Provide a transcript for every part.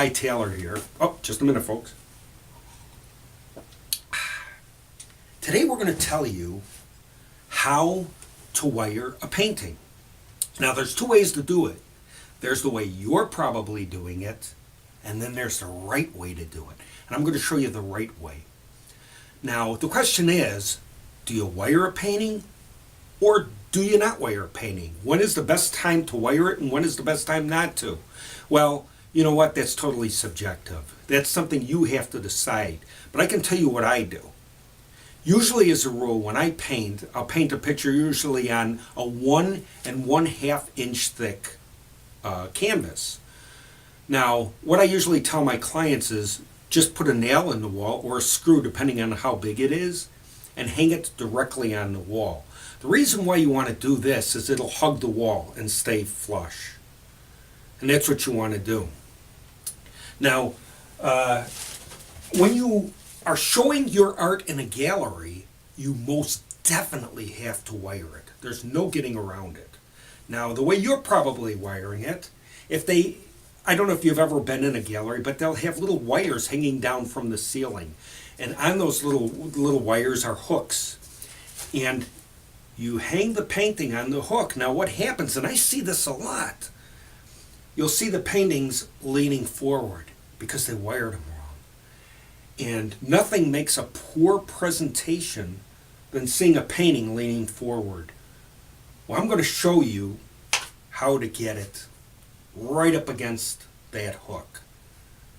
Skye Taylor here. Oh, just a minute, folks. Today we're going to tell you how to wire a painting. Now, there's two ways to do it. There's the way you're probably doing it, and then there's the right way to do it. And I'm going to show you the right way. Now, the question is, do you wire a painting or do you not wire a painting? When is the best time to wire it and when is the best time not to? Well, you know what? That's totally subjective. That's something you have to decide. But I can tell you what I do. Usually, as a rule, when I paint, I'll paint a picture usually on a 1 1/2 inch thick canvas. Now, what I usually tell my clients is just put a nail in the wall or a screw, depending on how big it is, and hang it directly on the wall. The reason why you want to do this is it'll hug the wall and stay flush. And that's what you want to do. Now, when you are showing your art in a gallery, you most definitely have to wire it. There's no getting around it. Now, the way you're probably wiring it, I don't know if you've ever been in a gallery, but they'll have little wires hanging down from the ceiling. And on those little wires are hooks. And you hang the painting on the hook. Now what happens, and I see this a lot, you'll see the paintings leaning forward because they wired them wrong. And nothing makes a poor presentation than seeing a painting leaning forward. Well, I'm going to show you how to get it right up against that hook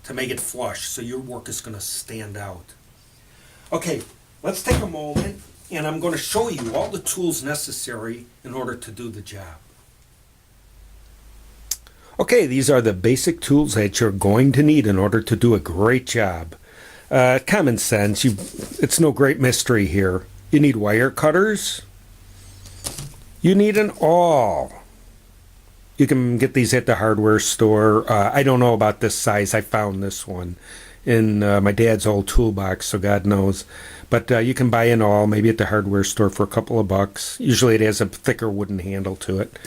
to make it flush so your work is going to stand out. Okay, let's take a moment and I'm going to show you all the tools necessary in order to do the job. Okay, these are the basic tools that you're going to need in order to do a great job. Common sense, it's no great mystery here. You need wire cutters. You need an awl. You can get these at the hardware store. I don't know about this size. I found this one in my dad's old toolbox, so God knows. But you can buy an awl, maybe at the hardware store for a couple of bucks. Usually it has a thicker wooden handle to it.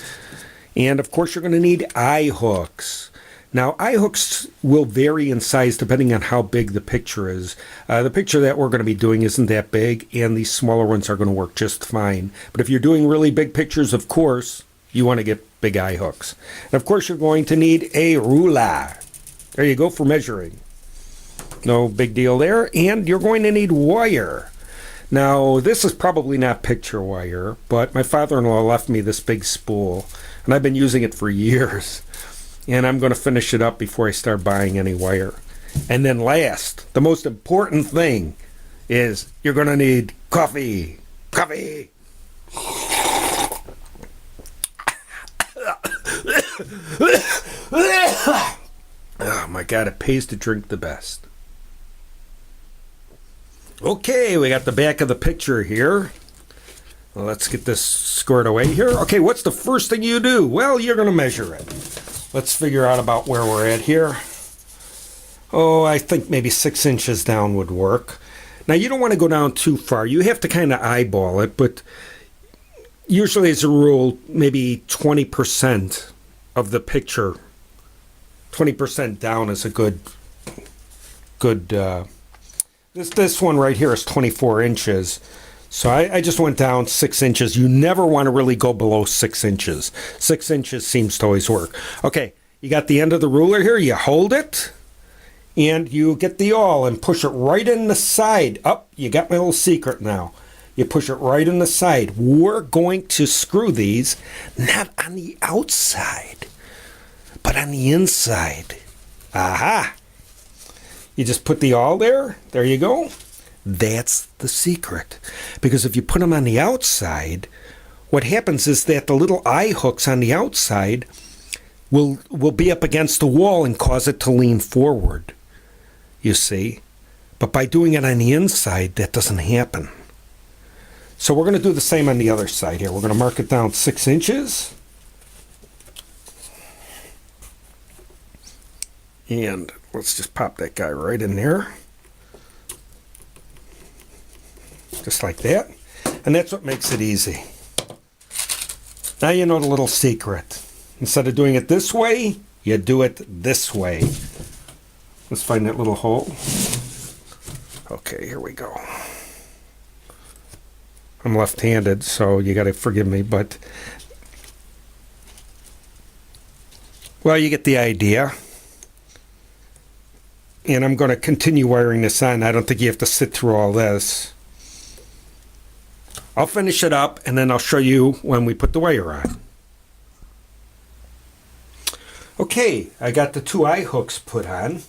And of course you're going to need eye hooks. Now, eye hooks will vary in size depending on how big the picture is. The picture that we're going to be doing isn't that big, and these smaller ones are going to work just fine. But if you're doing really big pictures, of course, you want to get big eye hooks. And of course, you're going to need a ruler. There you go for measuring. No big deal there. And you're going to need wire. Now, this is probably not picture wire, but my father-in-law left me this big spool, and I've been using it for years. And I'm going to finish it up before I start buying any wire. And then last, the most important thing is you're going to need coffee. Coffee! Oh my God, it pays to drink the best. Okay, we got the back of the picture here. Well, let's get this squared away here. Okay, what's the first thing you do? Well, you're going to measure it. Let's figure out about where we're at here. Oh, I think maybe 6 inches down would work. Now, you don't want to go down too far. You have to kind of eyeball it, but usually as a rule, maybe 20% of the picture, 20% down is a good, this one right here is 24 inches. So I just went down 6 inches. You never want to really go below 6 inches. 6 inches seems to always work. Okay, you got the end of the ruler here. You hold it, and you get the awl and push it right in the side. Up, you got my little secret now. You push it right in the side. We're going to screw these not on the outside, but on the inside. Aha! You just put the awl there. There you go. That's the secret. Because if you put them on the outside, what happens is that the little eye hooks on the outside will be up against the wall and cause it to lean forward, you see. But by doing it on the inside, that doesn't happen. So we're going to do the same on the other side here. We're going to mark it down 6 inches. And let's just pop that guy right in there. Just like that. And that's what makes it easy. Now you know the little secret. Instead of doing it this way, you do it this way. Let's find that little hole. Okay, here we go. I'm left-handed, so you got to forgive me, but well, you get the idea. And I'm going to continue wiring this on. I don't think you have to sit through all this. I'll finish it up, and then I'll show you when we put the wire on. Okay, I got the 2 eye hooks put on,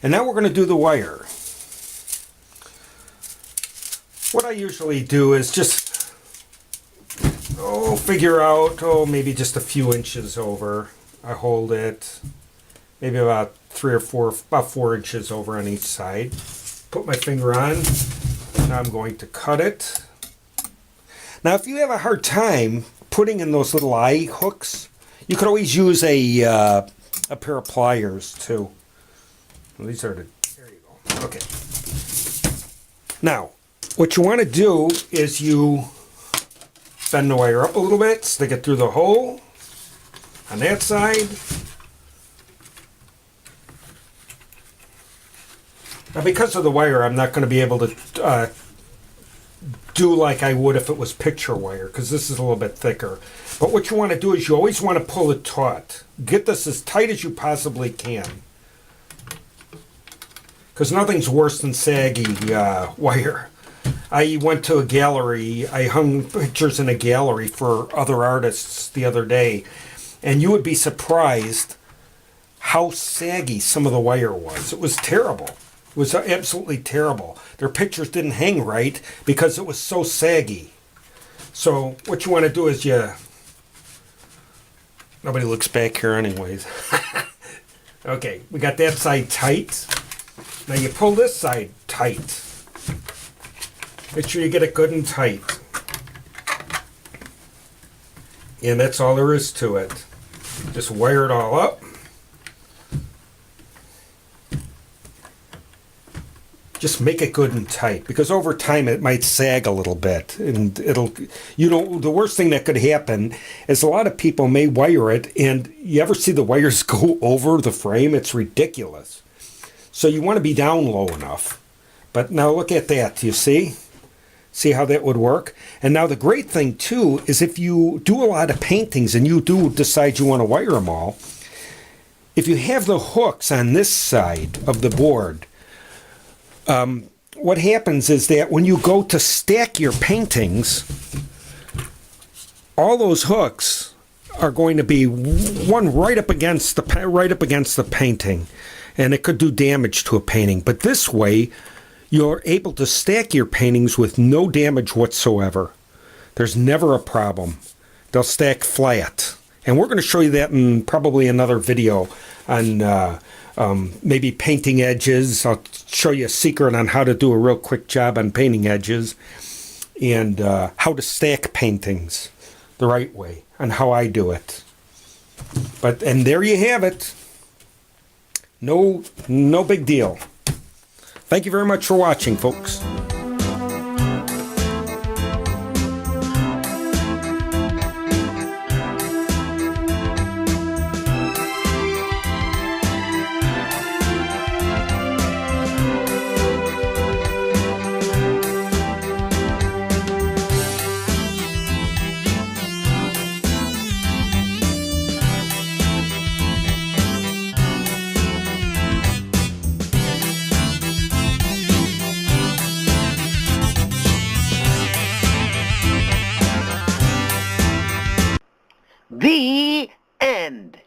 and now we're going to do the wire. What I usually do is just, figure out, maybe just a few inches over. I hold it, maybe about 3 or 4, about 4 inches over on each side. Put my finger on. Now I'm going to cut it. Now, if you have a hard time putting in those little eye hooks, you could always use a pair of pliers too. Well, these are the. There you go. Okay. Now, what you want to do is you bend the wire up a little bit, stick it through the hole on that side. Now, because of the wire, I'm not going to be able to do like I would if it was picture wire, because this is a little bit thicker. But what you want to do is you always want to pull it taut. Get this as tight as you possibly can, because nothing's worse than saggy wire. I went to a gallery. I hung pictures in a gallery for other artists the other day, and you would be surprised how saggy some of the wire was. It was terrible. It was absolutely terrible. Their pictures didn't hang right because it was so saggy. So what you want to do is nobody looks back here anyways. Okay, we got that side tight. Now you pull this side tight. Make sure you get it good and tight. And that's all there is to it. Just wire it all up. Just make it good and tight, because over time it might sag a little bit, and the worst thing that could happen is a lot of people may wire it, and you ever see the wires go over the frame? It's ridiculous. So you want to be down low enough. But now look at that, you see? See how that would work? And now the great thing too is if you do a lot of paintings and you do decide you want to wire them all, if you have the hooks on this side of the board, what happens is that when you go to stack your paintings, all those hooks are going to be one right up against the painting, and it could do damage to a painting. But this way, you're able to stack your paintings with no damage whatsoever. There's never a problem. They'll stack flat, and we're going to show you that in probably another video on maybe painting edges. I'll show you a secret on how to do a real quick job on painting edges, and how to stack paintings the right way, and how I do it. And there you have it. No big deal. Thank you very much for watching, folks. The end.